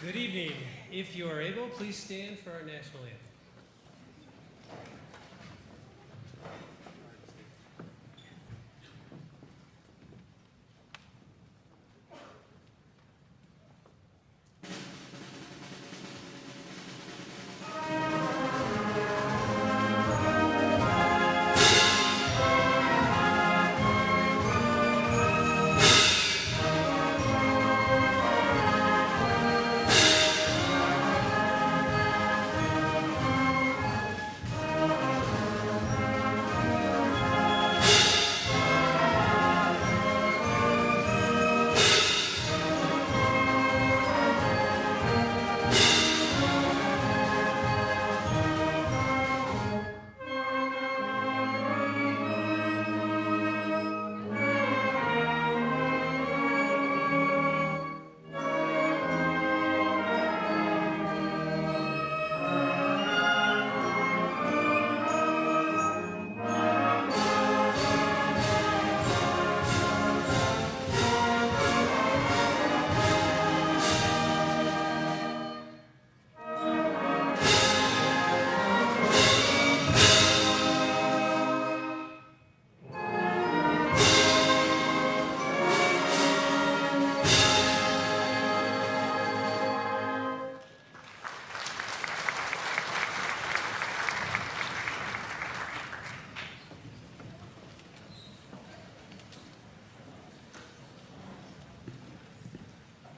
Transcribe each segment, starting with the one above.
Good evening. If you are able, please stand for our national anthem.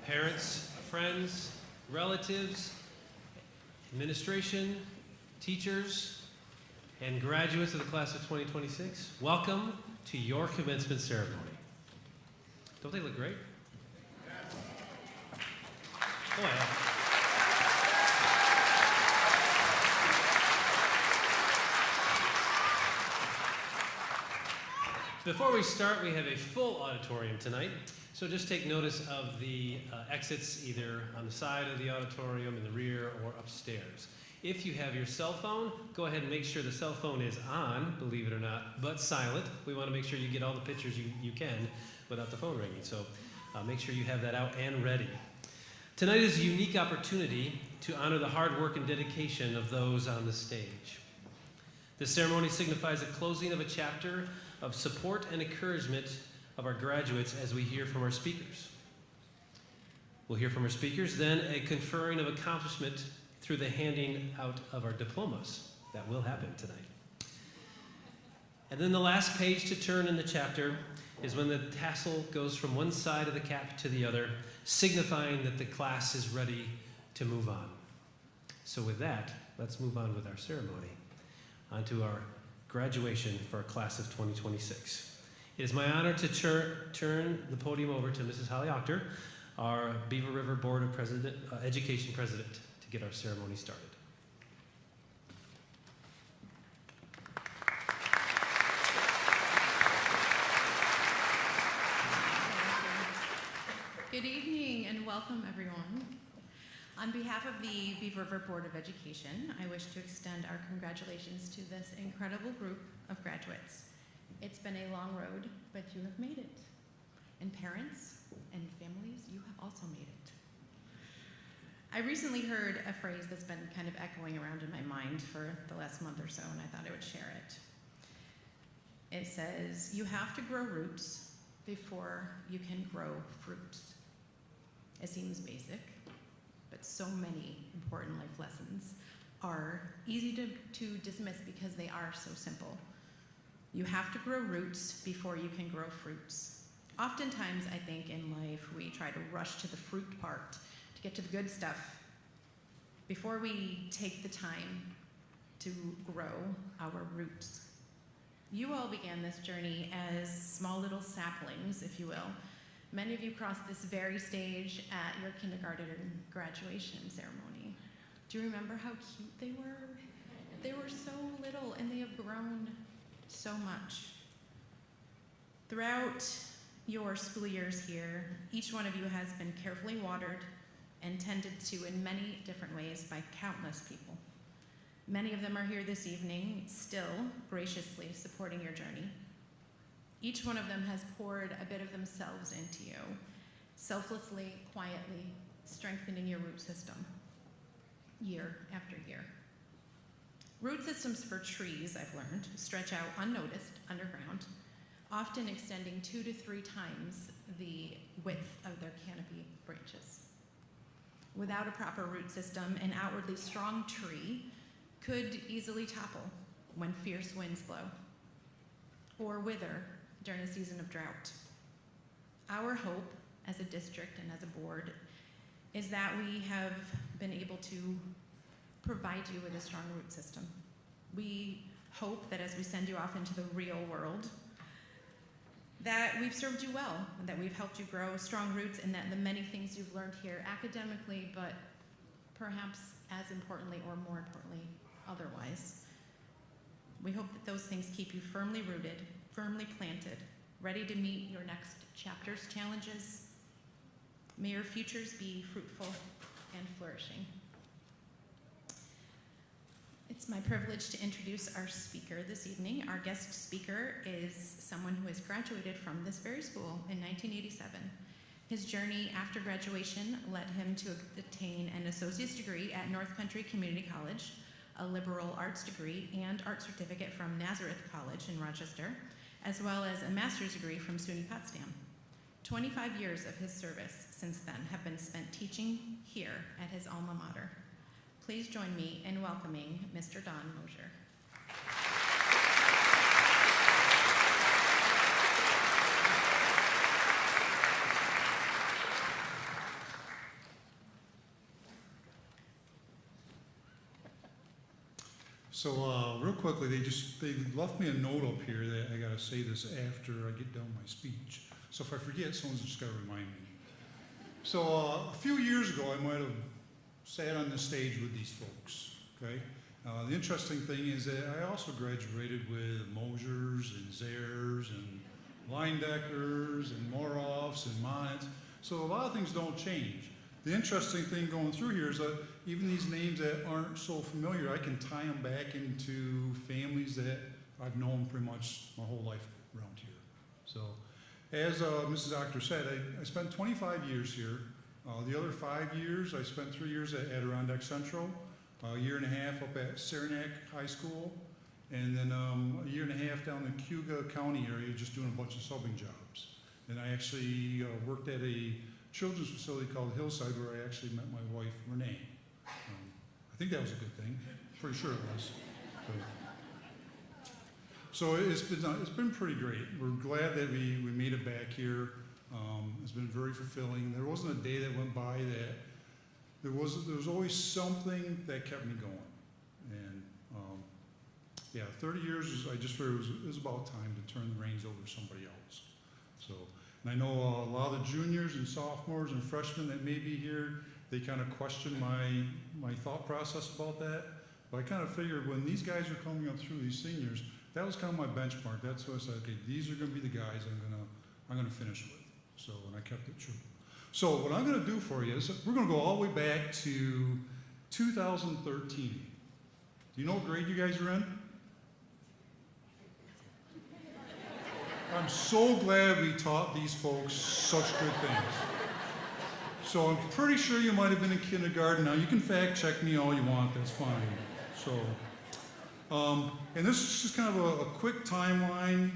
Parents, friends, relatives, administration, teachers, and graduates of the class of 2026, welcome to your commencement ceremony. Don't they look great? Oh, yeah. Before we start, we have a full auditorium tonight. So just take notice of the exits either on the side of the auditorium, in the rear, or upstairs. If you have your cell phone, go ahead and make sure the cell phone is on, believe it or not, but silent. We want to make sure you get all the pictures you can without the phone ringing. So make sure you have that out and ready. Tonight is a unique opportunity to honor the hard work and dedication of those on the stage. This ceremony signifies a closing of a chapter of support and encouragement of our graduates as we hear from our speakers. We'll hear from our speakers, then a conferring of accomplishment through the handing out of our diplomas. That will happen tonight. And then the last page to turn in the chapter is when the tassel goes from one side of the cap to the other, signifying that the class is ready to move on. So with that, let's move on with our ceremony, onto our graduation for our class of 2026. It is my honor to turn the podium over to Mrs. Holly Octor, our Beaver River Board of Education President, to get our ceremony started. Good evening and welcome, everyone. On behalf of the Beaver River Board of Education, I wish to extend our congratulations to this incredible group of graduates. It's been a long road, but you have made it. And parents and families, you have also made it. I recently heard a phrase that's been kind of echoing around in my mind for the last month or so, and I thought I would share it. It says, you have to grow roots before you can grow fruits. It seems basic, but so many important life lessons are easy to dismiss because they are so simple. You have to grow roots before you can grow fruits. Oftentimes, I think in life, we try to rush to the fruit part to get to the good stuff before we take the time to grow our roots. You all began this journey as small little saplings, if you will. Many of you crossed this very stage at your kindergarten graduation ceremony. Do you remember how cute they were? They were so little, and they have grown so much. Throughout your school years here, each one of you has been carefully watered and tended to in many different ways by countless people. Many of them are here this evening, still graciously supporting your journey. Each one of them has poured a bit of themselves into you, selflessly, quietly, strengthening your root system year after year. Root systems for trees, I've learned, stretch out unnoticed underground, often extending 2 to 3 times the width of their canopy branches. Without a proper root system, an outwardly strong tree could easily topple when fierce winds blow, or wither during a season of drought. Our hope as a district and as a board is that we have been able to provide you with a strong root system. We hope that as we send you off into the real world, that we've served you well, and that we've helped you grow strong roots, and that the many things you've learned here academically, but perhaps as importantly or more importantly, otherwise. We hope that those things keep you firmly rooted, firmly planted, ready to meet your next chapter's challenges. May your futures be fruitful and flourishing. It's my privilege to introduce our speaker this evening. Our guest speaker is someone who has graduated from this very school in 1987. His journey after graduation led him to obtain an associate's degree at North Country Community College, a liberal arts degree and art certificate from Nazareth College in Rochester, as well as a master's degree from SUNY Potsdam. 25 years of his service since then have been spent teaching here at his alma mater. Please join me in welcoming Mr. Don Mosier. So real quickly, they left me a note up here that I gotta say this after I get done my speech. So if I forget, someone's just gotta remind me. So a few years ago, I might have sat on this stage with these folks, okay? The interesting thing is that I also graduated with Mosiers and Zairs and Leindeckers and Moroffs and Monets. So a lot of things don't change. The interesting thing going through here is that even these names that aren't so familiar, I can tie them back into families that I've known pretty much my whole life around here. So as Mrs. Doctor said, I spent 25 years here. The other 5 years, I spent 3 years at Adirondack Central, a year and a half up at Saranac High School, and then a year and a half down in the Cayuga County area just doing a bunch of subbing jobs. And I actually worked at a children's facility called Hillside where I actually met my wife, Renee. I think that was a good thing. Pretty sure it was. So it's been pretty great. We're glad that we made it back here. It's been very fulfilling. There wasn't a day that went by that there was always something that kept me going. And yeah, 30 years is, I just figured it was about time to turn the reins over to somebody else. So, and I know a lot of the juniors and sophomores and freshmen that may be here, they kind of question my thought process about that. But I kind of figured when these guys are coming up through, these seniors, that was kind of my benchmark. That's what I said, okay, these are going to be the guys I'm gonna finish with. So, and I kept it true. So what I'm going to do for you is we're going to go all the way back to 2013. Do you know what grade you guys are in? I'm so glad we taught these folks such good things. So I'm pretty sure you might have been in kindergarten. Now you can fact check me all you want, that's fine. So, and this is just kind of a quick timeline.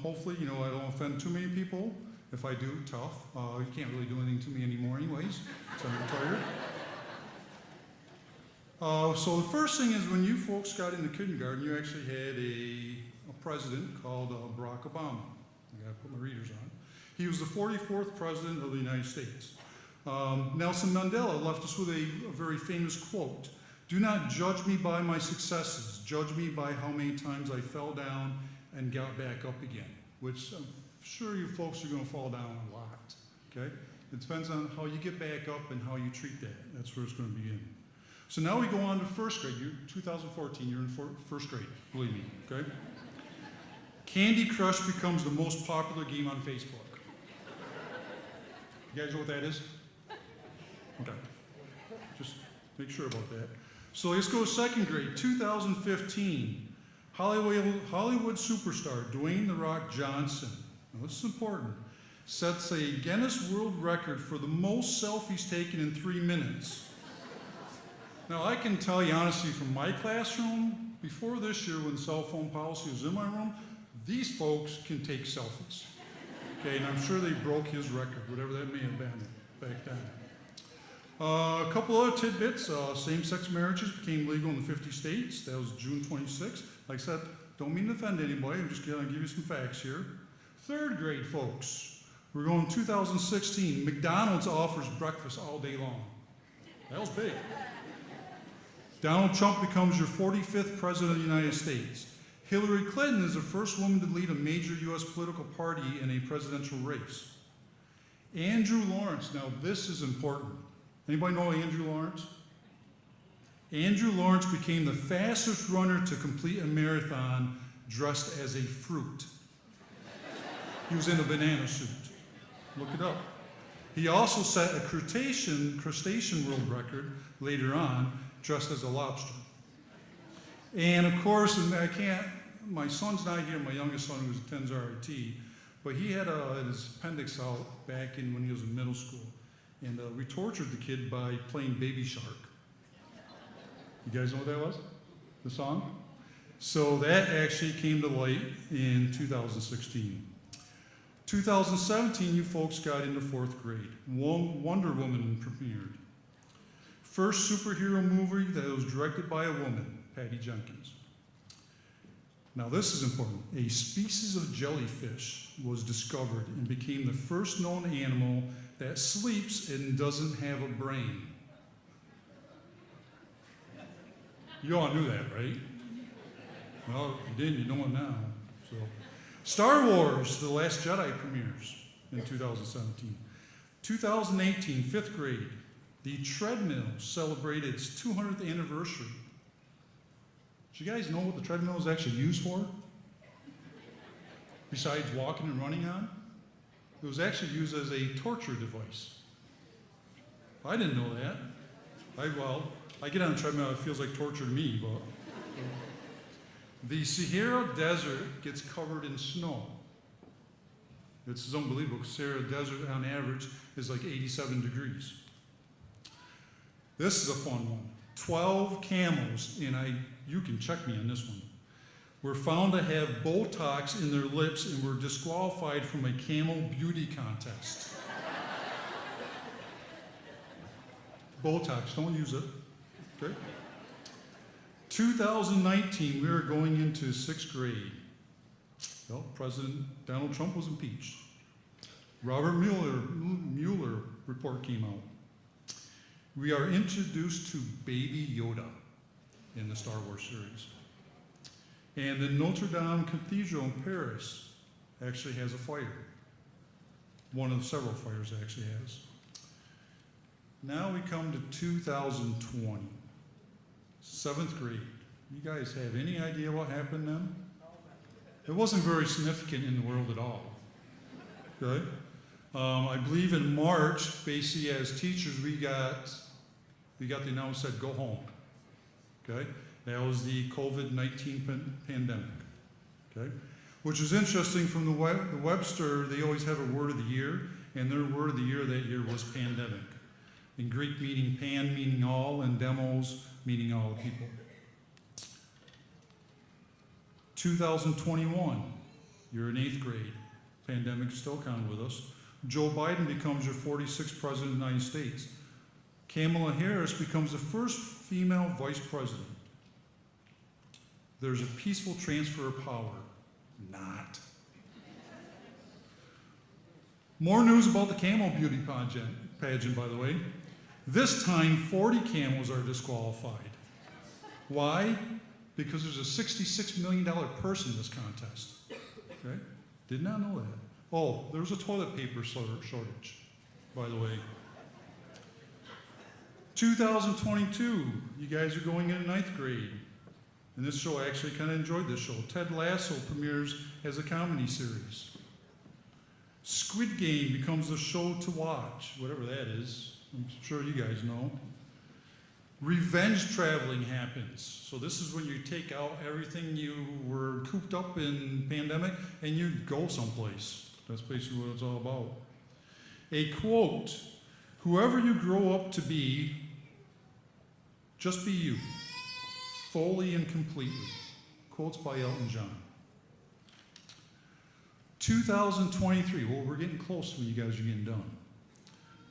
Hopefully, you know, I don't offend too many people. If I do, tough. You can't really do anything to me anymore anyways, so I'm retired. So the first thing is when you folks got into kindergarten, you actually had a president called Barack Obama. I gotta put my readers on. He was the 44th president of the United States. Nelson Mandela left us with a very famous quote. "Do not judge me by my successes, judge me by how many times I fell down and got back up again," which I'm sure you folks are going to fall down a lot, okay? It depends on how you get back up and how you treat that. That's where it's going to begin. So now we go on to first grade. You're 2014, you're in first grade, believe me, okay? Candy Crush becomes the most popular game on Facebook. You guys know what that is? Okay. Just make sure about that. So let's go to second grade, 2015. Hollywood superstar Dwayne "The Rock" Johnson. Now this is important. sets a Guinness World Record for the most selfies taken in 3 minutes. Now, I can tell you honestly from my classroom, before this year when cell phone policy was in my room, these folks can take selfies. Okay, and I'm sure they broke his record, whatever that may have been back then. A couple other tidbits. Same-sex marriages became legal in the 50 states. That was June 26th. Like I said, don't mean to offend anybody. I'm just going to give you some facts here. 3rd grade, folks. We're going 2016. McDonald's offers breakfast all day long. That was big. Donald Trump becomes your 45th president of the United States. Hillary Clinton is the first woman to lead a major U.S. political party in a presidential race. Andrew Lawrence. Now, this is important. Anybody know Andrew Lawrence? Andrew Lawrence became the fastest runner to complete a marathon dressed as a fruit. He was in a banana suit. Look it up. He also set a crustacean world record later on, dressed as a lobster. And of course, my son's not here, my youngest son who attends RIT, but he had his appendix out back when he was in middle school. And we tortured the kid by playing Baby Shark. You guys know what that was? The song? So that actually came to light in 2016. 2017, you folks got into 4th grade. Wonder Woman premiered. First superhero movie that was directed by a woman, Patty Jenkins. Now this is important. A species of jellyfish was discovered and became the first known animal that sleeps and doesn't have a brain. You all knew that, right? Well, if you didn't, you know it now. So, Star Wars, The Last Jedi premieres in 2017. 2018, 5th grade, the treadmill celebrated its 200th anniversary. Do you guys know what the treadmill is actually used for? Besides walking and running on? It was actually used as a torture device. I didn't know that. I get on a treadmill, it feels like torture to me, but. The Sahara Desert gets covered in snow. It's unbelievable. Sahara Desert on average is like 87 degrees. This is a fun one. 12 camels, and you can check me on this one, were found to have Botox in their lips and were disqualified from a camel beauty contest. Botox, don't use it. Okay? 2019, we are going into 6th grade. Well, President Donald Trump was impeached. Robert Mueller report came out. We are introduced to Baby Yoda in the Star Wars series. And the Notre Dame Cathedral in Paris actually has a fire. One of the several fires it actually has. Now we come to 2020. 7th grade. You guys have any idea what happened then? It wasn't very significant in the world at all. Okay? I believe in March, basically as teachers, we got the announcement that go home. Okay? That was the COVID-19 pandemic. Okay? Which is interesting from the Webster, they always have a word of the year, and their word of the year that year was pandemic. In Greek meaning pan, meaning all, and demos, meaning all the people. 2021, you're in 8th grade. Pandemic is still kind of with us. Joe Biden becomes your 46th president of the United States. Kamala Harris becomes the first female vice president. There's a peaceful transfer of power. Not. More news about the camel beauty pageant, by the way. This time, 40 camels are disqualified. Why? Because there's a $66 million purse in this contest. Okay? Did not know that. Oh, there was a toilet paper shortage, by the way. 2022, you guys are going into 9th grade. And this show, I actually kind of enjoyed this show. Ted Lasso premieres as a comedy series. Squid Game becomes the show to watch, whatever that is. I'm sure you guys know. Revenge traveling happens. So this is when you take out everything you were cooped up in pandemic and you go someplace. That's basically what it's all about. A quote, whoever you grow up to be, just be you, fully and completely. Quotes by Elton John. 2023, well, we're getting close when you guys are getting done.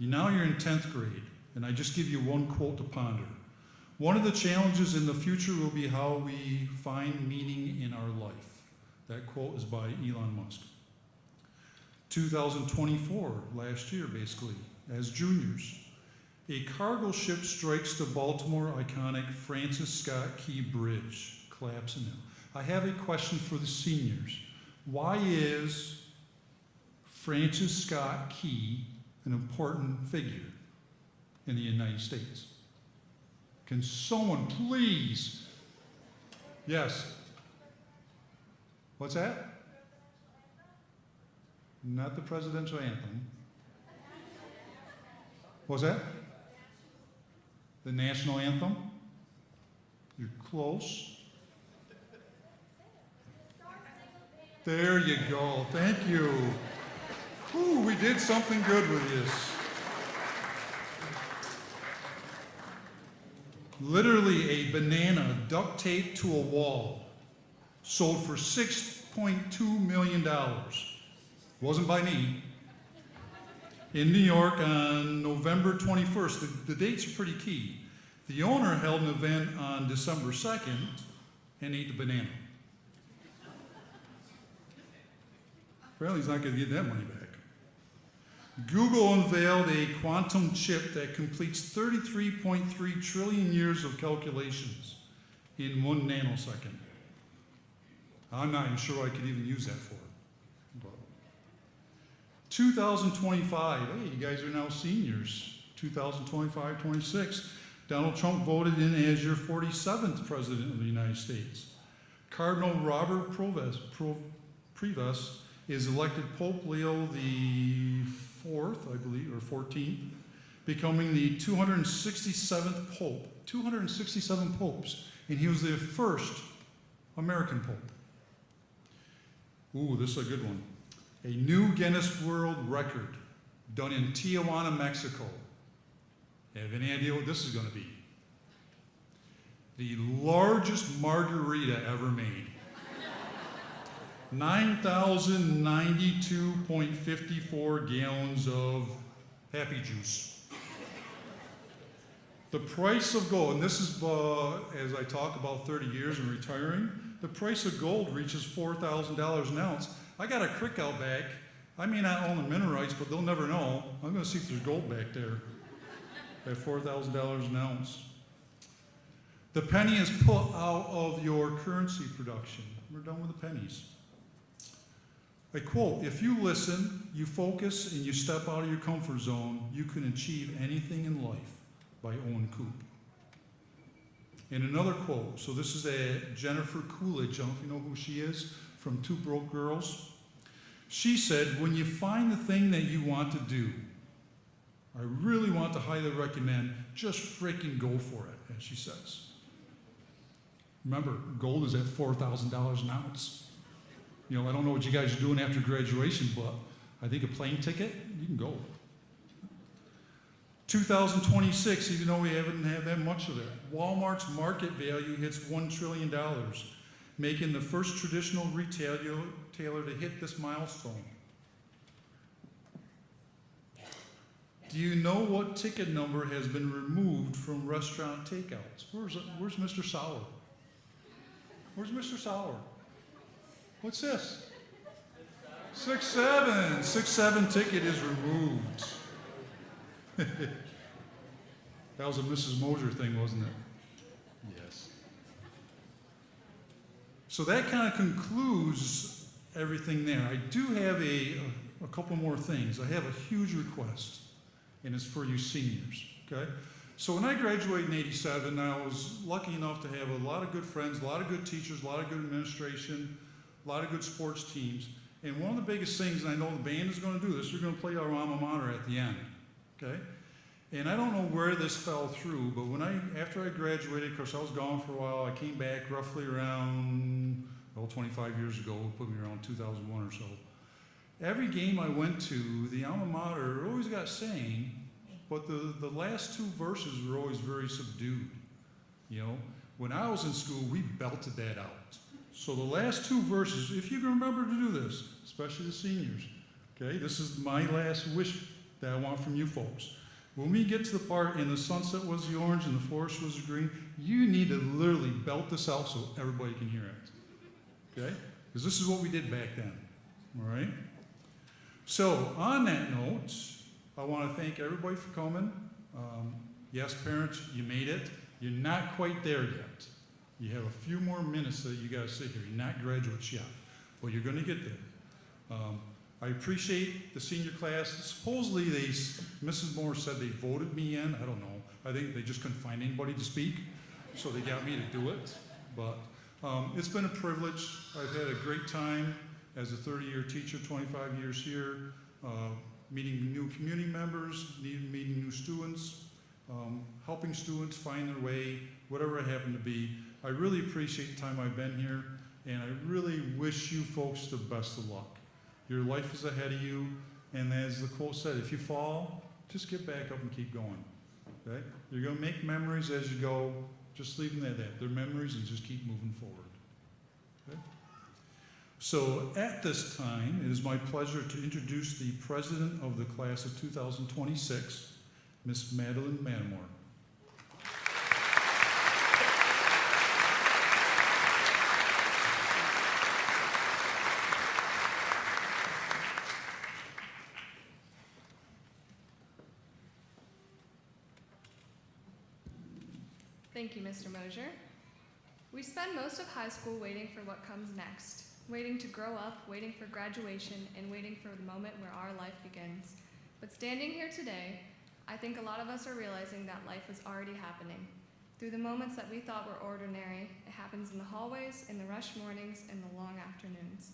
Now you're in 10th grade, and I just give you one quote to ponder. One of the challenges in the future will be how we find meaning in our life. That quote is by Elon Musk. 2024, last year basically, as juniors, a cargo ship strikes the Baltimore iconic Francis Scott Key Bridge, collapsing it. I have a question for the seniors. Why is Francis Scott Key an important figure in the United States? Can someone please? Yes. What's that? Not the presidential anthem. What's that? The national anthem? You're close. There you go. Thank you. Ooh, we did something good with this. Literally a banana duct taped to a wall, sold for $6.2 million. Wasn't by me. In New York on November 21st. The dates are pretty key. The owner held an event on December 2nd and ate the banana. Apparently he's not going to get that money back. Google unveiled a quantum chip that completes 33.3 trillion years of calculations in 1 nanosecond. I'm not even sure I could even use that for it. 2025, hey, you guys are now seniors. 2025-26, Donald Trump voted in as your 47th president of the United States. Cardinal Robert Prevost is elected Pope Leo the 4th, I believe, or 14th, becoming the 267th Pope. 267 popes, and he was the first American Pope. Ooh, this is a good one. A new Guinness World Record done in Tijuana, Mexico. Have any idea what this is going to be? The largest margarita ever made. 9,092.54 gallons of happy juice. The price of gold, and this is as I talk about 30 years and retiring, the price of gold reaches $4,000 an ounce. I got a crick out back. I may not own the mineral rights, but they'll never know. I'm going to see if there's gold back there at $4,000 an ounce. The penny is put out of your currency production. We're done with the pennies. I quote, if you listen, you focus, and you step out of your comfort zone, you can achieve anything in life, by Owen Coop. And another quote, so this is Jennifer Coolidge, I don't know if you know who she is, from Two Broke Girls. She said, when you find the thing that you want to do, I really want to highly recommend, just freaking go for it, as she says. Remember, gold is at $4,000 an ounce. You know, I don't know what you guys are doing after graduation, but I think a plane ticket, you can go. 2026, even though we haven't had that much of it, Walmart's market value hits $1 trillion, making the first traditional retailer to hit this milestone. Do you know what ticket number has been removed from restaurant takeouts? Where's Mr. Sauer? Where's Mr. Sauer? What's this? 6-7. 6-7 ticket is removed. That was a Mrs. Moser thing, wasn't it? Yes. So that kind of concludes everything there. I do have a couple more things. I have a huge request, and it's for you seniors, okay? So when I graduated in '87, I was lucky enough to have a lot of good friends, a lot of good teachers, a lot of good administration, a lot of good sports teams. And one of the biggest things, and I know the band is going to do this, you're going to play our alma mater at the end, okay? And I don't know where this fell through, but after I graduated, of course I was gone for a while, I came back roughly around, 25 years ago, put me around 2001 or so. every game I went to, the alma mater always got sang, but the last two verses were always very subdued. You know, when I was in school, we belted that out. So the last two verses, if you can remember to do this, especially the seniors, okay, this is my last wish that I want from you folks. When we get to the part and the sunset was the orange and the forest was the green, you need to literally belt this out so everybody can hear it, okay? Because this is what we did back then, all right? So on that note, I want to thank everybody for coming. Yes, parents, you made it. You're not quite there yet. You have a few more minutes that you got to sit here. You're not graduates yet, but you're going to get there. I appreciate the senior class. Supposedly, Mrs. Moore said they voted me in. I don't know. I think they just couldn't find anybody to speak, so they got me to do it. But it's been a privilege. I've had a great time as a 30-year teacher, 25 years here, meeting new community members, meeting new students, helping students find their way, whatever it happened to be. I really appreciate the time I've been here, and I really wish you folks the best of luck. Your life is ahead of you, and as the quote said, if you fall, just get back up and keep going. Okay? You're going to make memories as you go. Just leave them at that. They're memories, and just keep moving forward. Okay? So at this time, it is my pleasure to introduce the president of the class of 2026, Miss Madeline Manamore. Thank you, Mr. Mosier. We spend most of high school waiting for what comes next, waiting to grow up, waiting for graduation, and waiting for the moment where our life begins. But standing here today, I think a lot of us are realizing that life is already happening. Through the moments that we thought were ordinary, it happens in the hallways, in the rush mornings, in the long afternoons.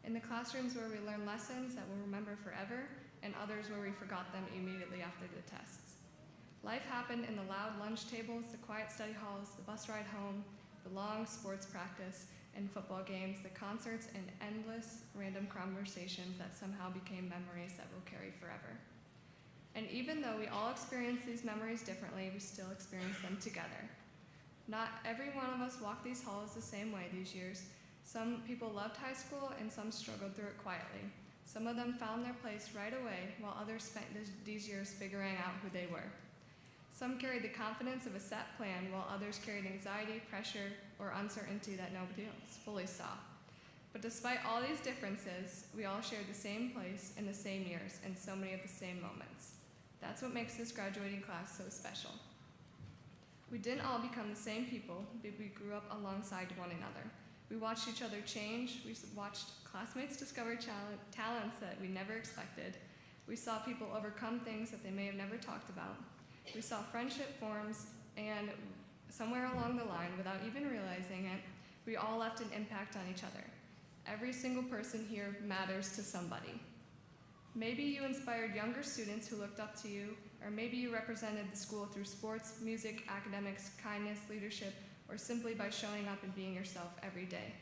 In the classrooms where we learn lessons that we'll remember forever, and others where we forgot them immediately after the tests. Life happened in the loud lunch tables, the quiet study halls, the bus ride home, the long sports practice and football games, the concerts, and endless random conversations that somehow became memories that we'll carry forever. And even though we all experience these memories differently, we still experience them together. Not every one of us walked these halls the same way these years. Some people loved high school and some struggled through it quietly. Some of them found their place right away, while others spent these years figuring out who they were. Some carried the confidence of a set plan, while others carried anxiety, pressure, or uncertainty that nobody else fully saw. But despite all these differences, we all shared the same place in the same years and so many of the same moments. That's what makes this graduating class so special. We didn't all become the same people, but we grew up alongside one another. We watched each other change. We watched classmates discover talents that we never expected. We saw people overcome things that they may have never talked about. We saw friendship forms, and somewhere along the line, without even realizing it, we all left an impact on each other. Every single person here matters to somebody. Maybe you inspired younger students who looked up to you, or maybe you represented the school through sports, music, academics, kindness, leadership, or simply by showing up and being yourself every day.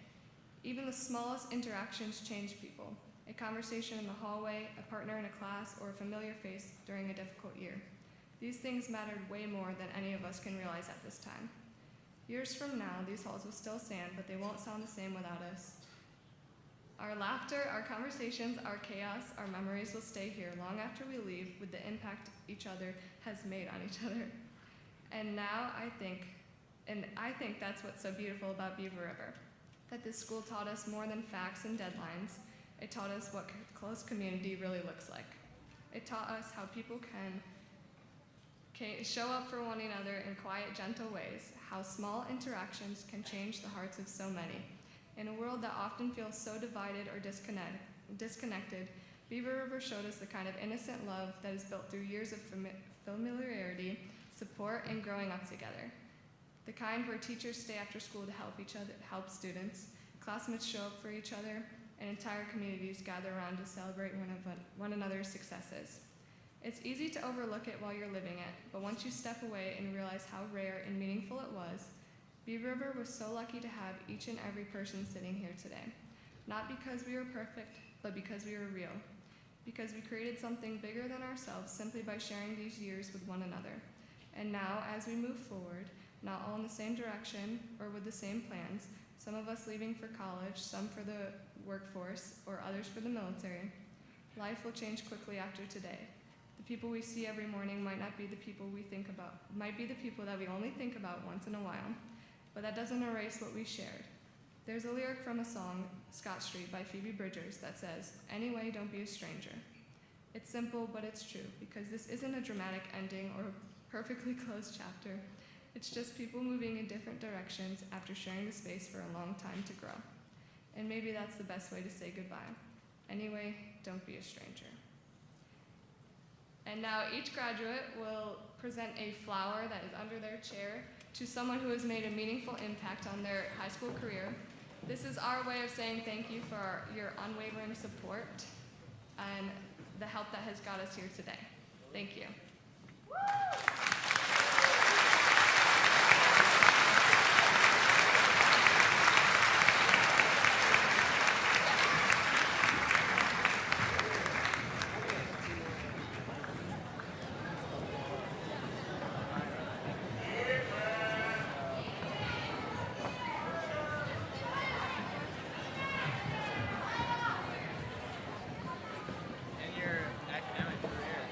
Even the smallest interactions change people. A conversation in the hallway, a partner in a class, or a familiar face during a difficult year. These things mattered way more than any of us can realize at this time. Years from now, these halls will still stand, but they won't sound the same without us. Our laughter, our conversations, our chaos, our memories will stay here long after we leave with the impact each other has made on each other. And now I think that's what's so beautiful about Beaver River, that this school taught us more than facts and deadlines. It taught us what close community really looks like. It taught us how people can show up for one another in quiet, gentle ways, how small interactions can change the hearts of so many. In a world that often feels so divided or disconnected, Beaver River showed us the kind of innocent love that is built through years of familiarity, support, and growing up together. The kind where teachers stay after school to help students, classmates show up for each other, and entire communities gather around to celebrate one another's successes. It's easy to overlook it while you're living it, but once you step away and realize how rare and meaningful it was, Beaver River was so lucky to have each and every person sitting here today. Not because we were perfect, but because we were real. Because we created something bigger than ourselves simply by sharing these years with one another. And now, as we move forward, not all in the same direction or with the same plans, some of us leaving for college, some for the workforce, or others for the military, life will change quickly after today. The people we see every morning might not be the people we think about, might be the people that we only think about once in a while, but that doesn't erase what we shared. There's a lyric from a song, Scott Street by Phoebe Bridgers, that says, "Anyway, don't be a stranger." It's simple, but it's true, because this isn't a dramatic ending or a perfectly closed chapter. It's just people moving in different directions after sharing the space for a long time to grow. And maybe that's the best way to say goodbye. Anyway, don't be a stranger. And now each graduate will present a flower that is under their chair to someone who has made a meaningful impact on their high school career. This is our way of saying thank you for your unwavering support and the help that has got us here today. Thank you. In your academic career.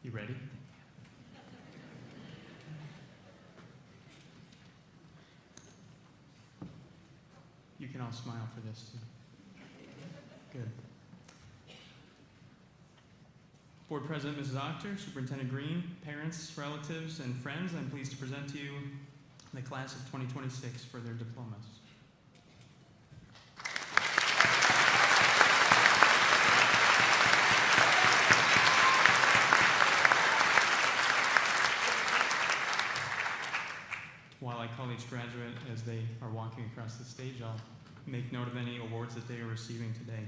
You ready? You can all smile for this too. Good. Board President Mrs. Octor, Superintendent Green, parents, relatives, and friends, I'm pleased to present to you the class of 2026 for their diplomas. While I call each graduate as they are walking across the stage, I'll make note of any awards that they are receiving today.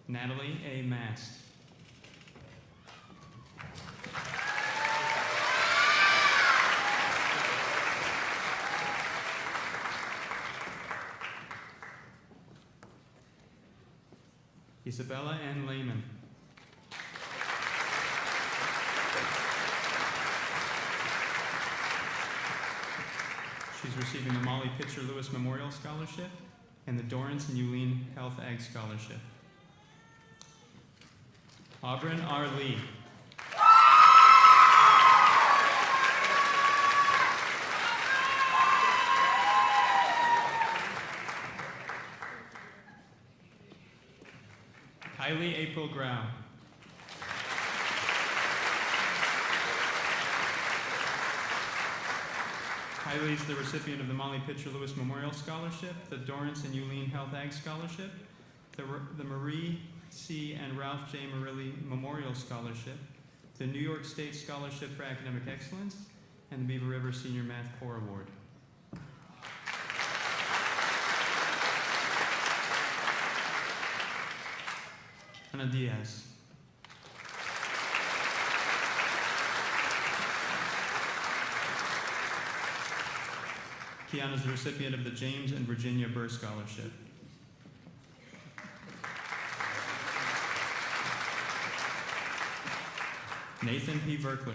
Natalie A. Mast. Isabella N. Lehman. She's receiving the Molly Pitcher Lewis Memorial Scholarship and the Dorrance and Yuleen Health Ag Scholarship. Aubryn R. Lee. Kylie April Grau. Kylie is the recipient of the Molly Pitcher Lewis Memorial Scholarship, the Dorrance and Yuleen Health Ag Scholarship, the Marie C. and Ralph J. Murilli Memorial Scholarship, the New York State Scholarship for Academic Excellence, and the Beaver River Senior Math Corps Award. Ana Diaz. Kiana is the recipient of the James and Virginia Burr Scholarship. Nathan P. Verkler.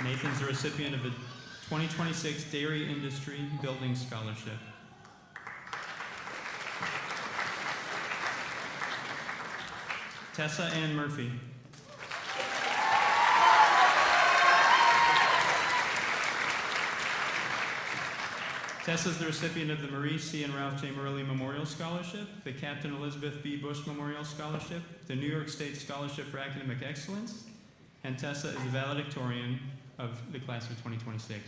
Nathan's the recipient of the 2026 Dairy Industry Building Scholarship. Tessa Ann Murphy. Tessa is the recipient of the Marie C. and Ralph J. Murilli Memorial Scholarship, the Captain Elizabeth B. Bush Memorial Scholarship, the New York State Scholarship for Academic Excellence, and Tessa is the valedictorian of the class of 2026.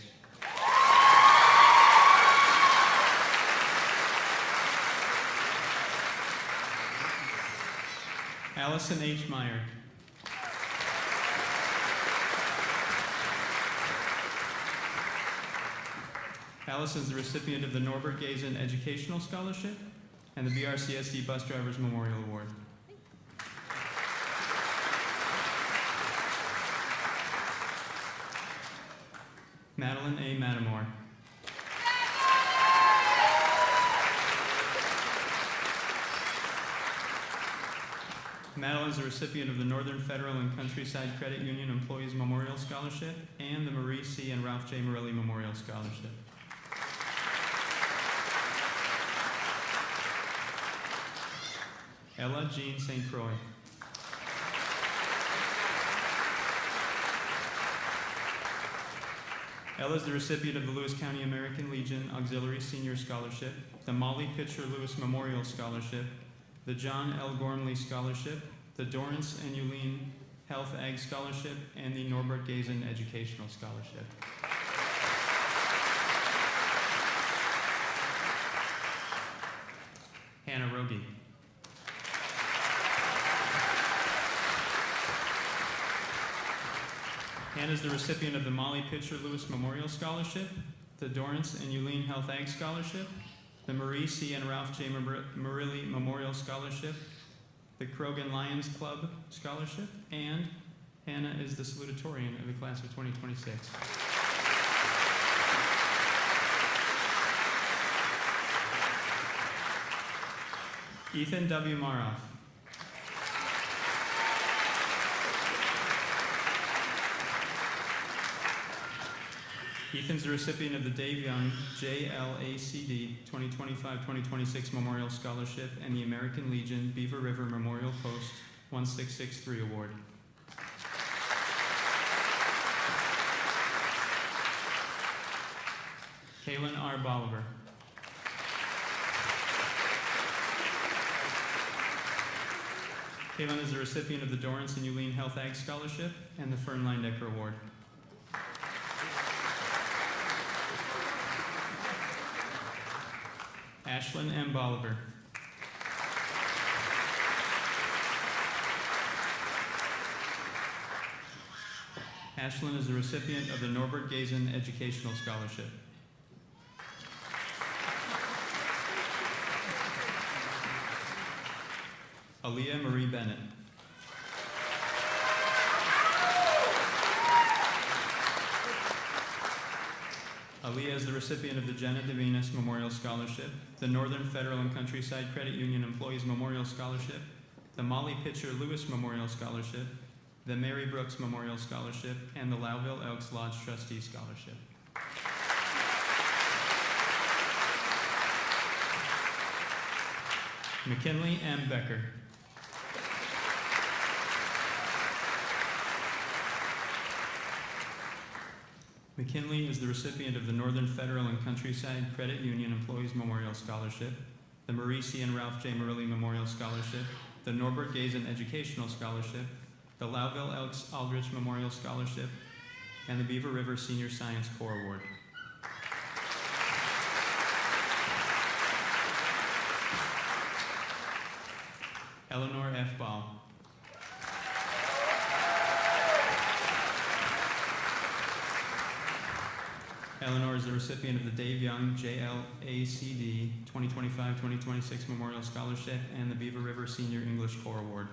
Allison H. Meyer. Allison is the recipient of the Norbert Gazen Educational Scholarship and the BRCSD Bus Drivers Memorial Award. Madeline A. Matamore. Madeline is the recipient of the Northern Federal and Countryside Credit Union Employees Memorial Scholarship and the Marie C. and Ralph J. Murilli Memorial Scholarship. Ella Jean St. Croix. Ella is the recipient of the Lewis County American Legion Auxiliary Senior Scholarship, the Molly Pitcher Lewis Memorial Scholarship, the John L. Gormley Scholarship, the Dorrance and Yuleen Health Ag Scholarship, and the Norbert Gazen Educational Scholarship. Hannah Rogie. Hannah is the recipient of the Molly Pitcher Lewis Memorial Scholarship, the Dorrance and Yuleen Health Ag Scholarship, the Marie C. and Ralph J. Murilli Memorial Scholarship, the Krogan Lions Club Scholarship, and Hannah is the salutatorian of the class of 2026. Ethan W. Maroff. Ethan's the recipient of the Dave Young JLACD 2025-2026 Memorial Scholarship and the American Legion Beaver River Memorial Post 1663 Award. Kaylin R. Bolivar. Kaylin is the recipient of the Dorrance and Yuleen Health Ag Scholarship and the Fern Linedecker Award. Ashlyn M. Bolivar. Ashlyn is the recipient of the Norbert Gazen Educational Scholarship. Aaliyah Marie Bennett. Aaliyah is the recipient of the Jenna DeVenis Memorial Scholarship, the Northern Federal and Countryside Credit Union Employees Memorial Scholarship, the Molly Pitcher Lewis Memorial Scholarship, the Mary Brooks Memorial Scholarship, and the Lowville Elks Lodge Trustee Scholarship. McKinley M. Becker. McKinley is the recipient of the Northern Federal and Countryside Credit Union Employees Memorial Scholarship, the Marie C. and Ralph J. Murilli Memorial Scholarship, the Norbert Gazen Educational Scholarship, the Lowville Elks Aldrich Memorial Scholarship, and the Beaver River Senior Science Corps Award. Eleanor F. Ball. Eleanor is the recipient of the Dave Young JLACD 2025-2026 Memorial Scholarship and the Beaver River Senior English Corps Award.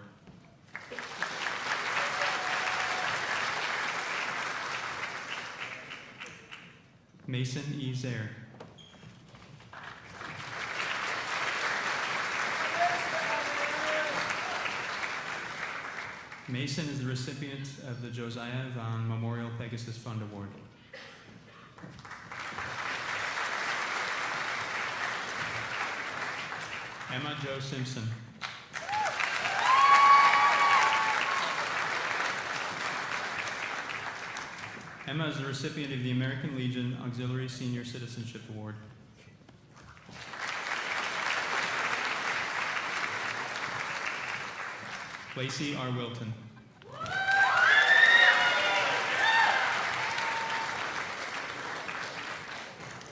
Mason E. Zaire. Mason is the recipient of the Josiah Vaughn Memorial Pegasus Fund Award. Emma Jo Simpson. Emma is the recipient of the American Legion Auxiliary Senior Citizenship Award. Lacey R. Wilton.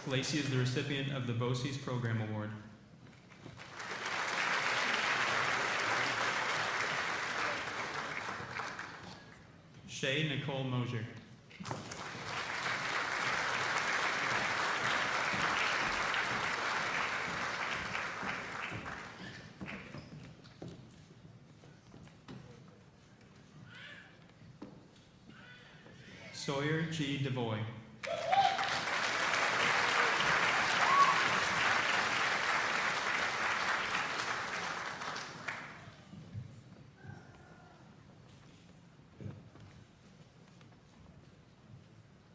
Lacey is the recipient of the BOCES Program Award. Shay Nicole Mosier. Sawyer G. DeVoy.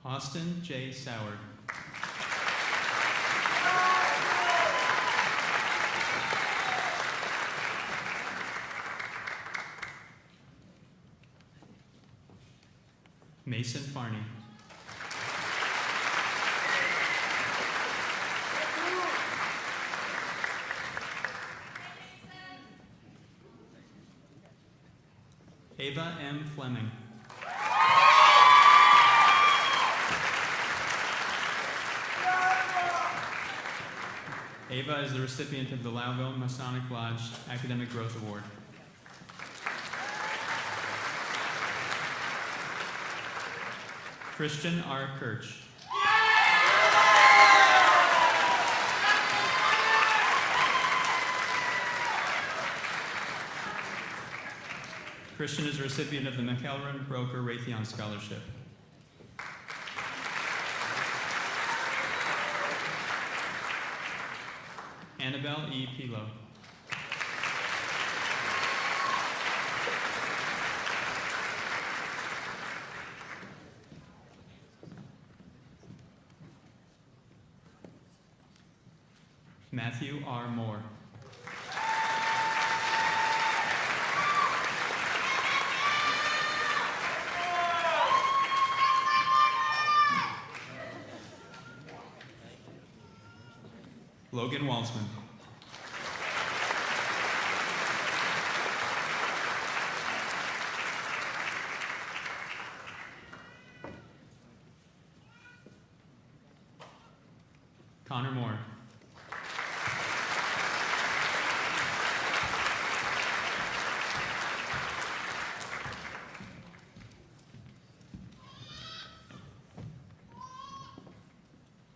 Austin J. Sauer. Mason Farney. Ava M. Fleming. Ava is the recipient of the Lowville Masonic Lodge Academic Growth Award. Christian R. Kirch. Christian is a recipient of the McElron Broker Raytheon Scholarship. Annabelle E. Pilo. Matthew R. Moore. Logan Walsman. Connor Moore.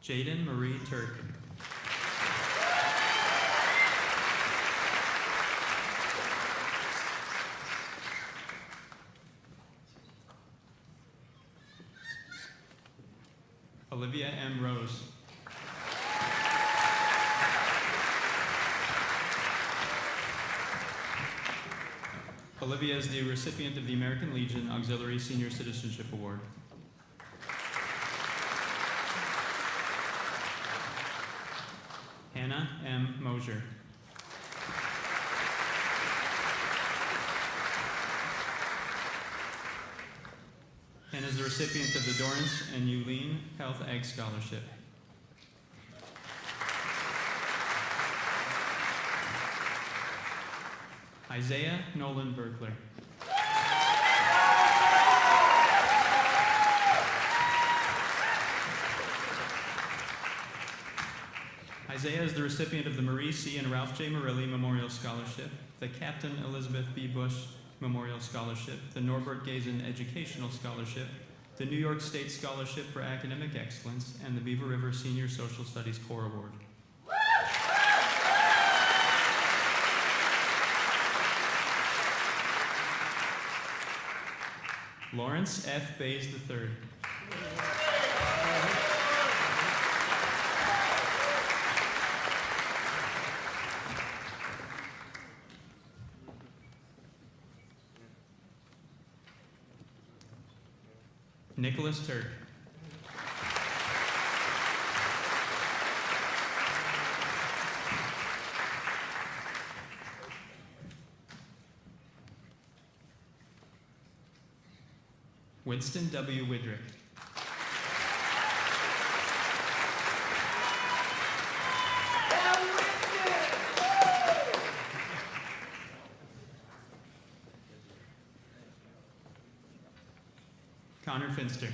Jaden Marie Turk. Olivia M. Rose. Olivia is the recipient of the American Legion Auxiliary Senior Citizenship Award. Hannah M. Mosier. Hannah is the recipient of the Dorrance and Yuleen Health Ag Scholarship. Isaiah Nolan Berkler. Isaiah is the recipient of the Marie C. and Ralph J. Murilli Memorial Scholarship, the Captain Elizabeth B. Bush Memorial Scholarship, the Norbert Gazen Educational Scholarship, the New York State Scholarship for Academic Excellence, and the Beaver River Senior Social Studies Corps Award. Lawrence F. Bays III. Nicholas Turk. Winston W. Widrick. Connor Finster.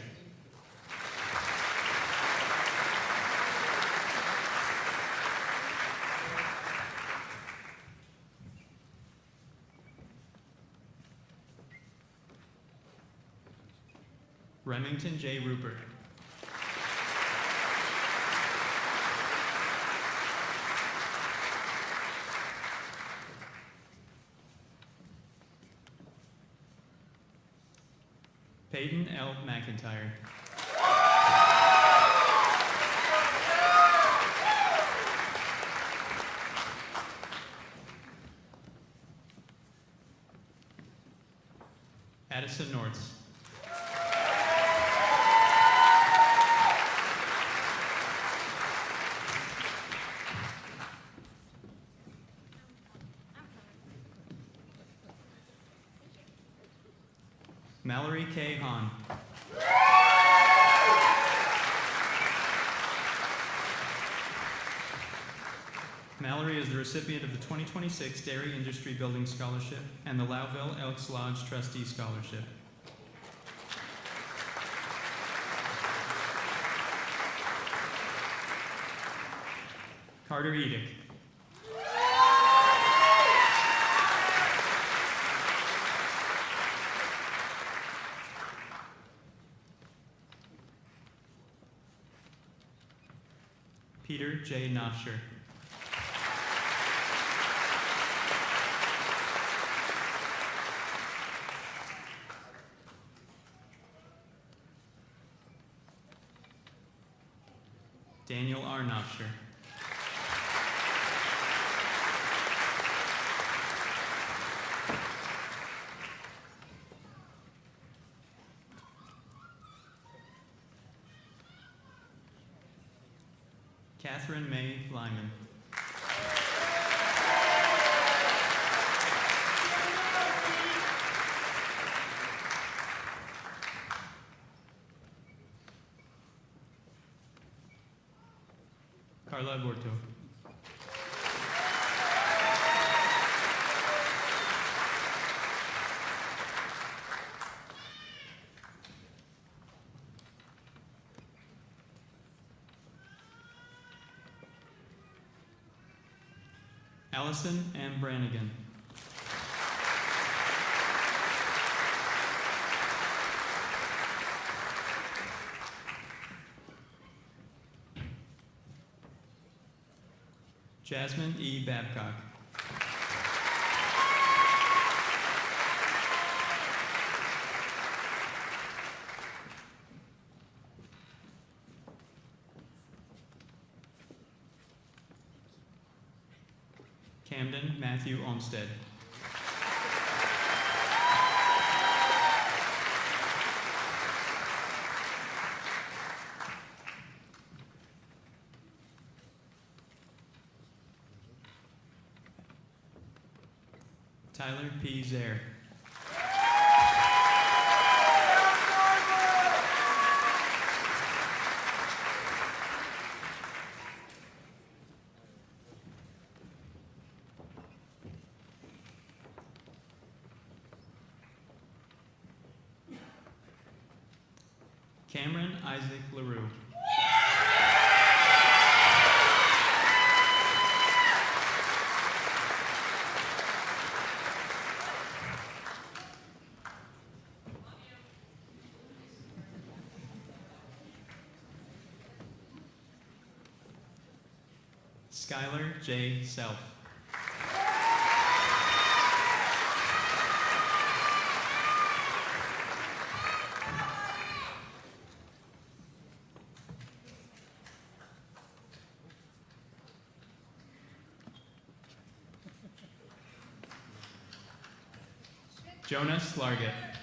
Remington J. Rupert. Peyton L. McIntyre. Addison Nortz. Mallory K. Hahn. Mallory is the recipient of the 2026 Dairy Industry Building Scholarship and the Loudville Elks Lodge Trustee Scholarship. Carter Edick. Peter J. Knopscher. Daniel R. Knopscher. Catherine May Lyman. Carla Aborto. Allison M. Brannigan. Jasmine E. Babcock. Camden Matthew Olmsted. Tyler P. Zaire. Cameron Isaac LaRue. Skylar J. Self. Jonas Largett.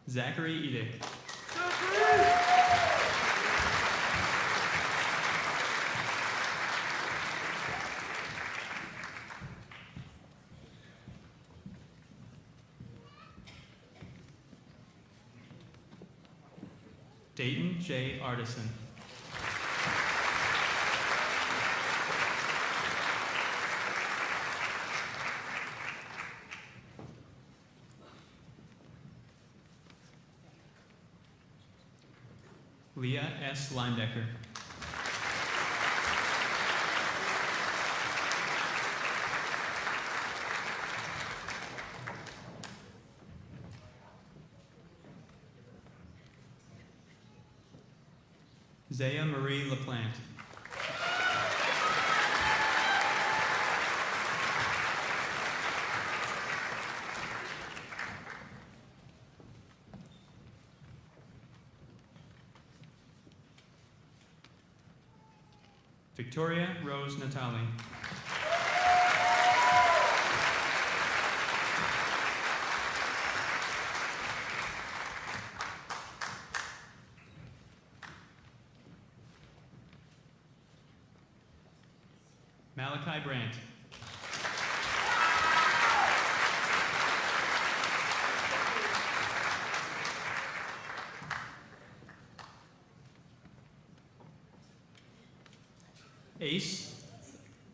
Zachary Edick. Dayton J. Artisan. Leah S. Linedecker. Zaya Marie LaPlante. Victoria Rose Natali. Malachi Brandt. Ace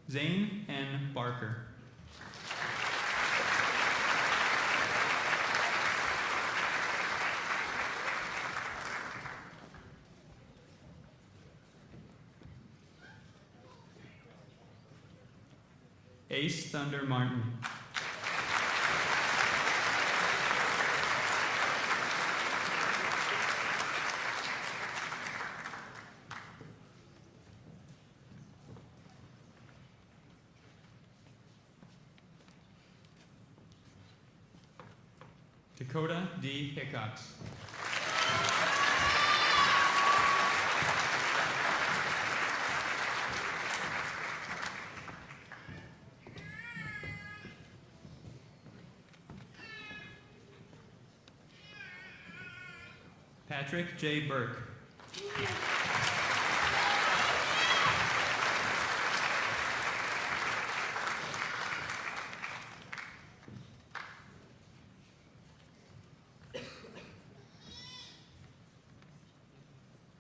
Zane N. Barker. Ace Thunder Martin. Dakota D. Hickox. Patrick J. Burke.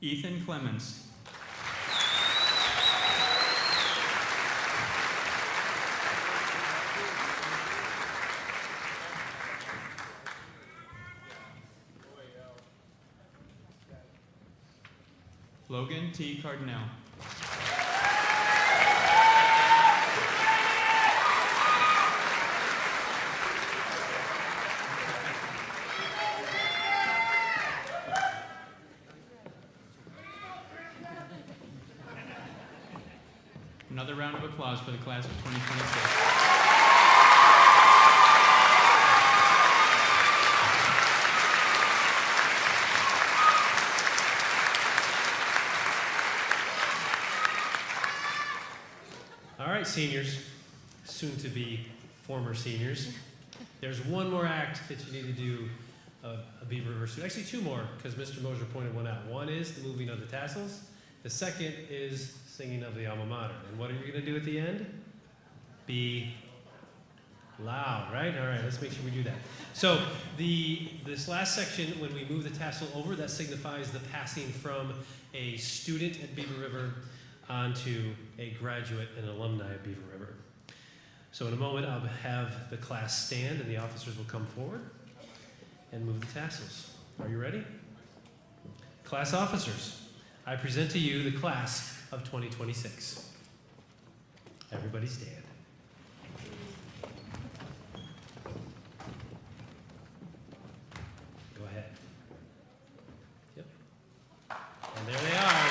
Ethan Clemens. Logan T. Cardinal. Another round of applause for the class of 2026. All right, seniors, soon to be former seniors. There's one more act that you need to do a Beaver River student. Actually, two more, because Mr. Mosier pointed one out. One is the moving of the tassels. The second is singing of the alma mater. And what are you going to do at the end? Be loud, right? All right, let's make sure we do that. So this last section, when we move the tassel over, that signifies the passing from a student at Beaver River onto a graduate and alumni at Beaver River. So in a moment, I'll have the class stand and the officers will come forward and move the tassels. Are you ready? Class officers, I present to you the class of 2026. Everybody stand. Go ahead. Yep. And there they are.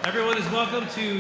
Everyone is welcome to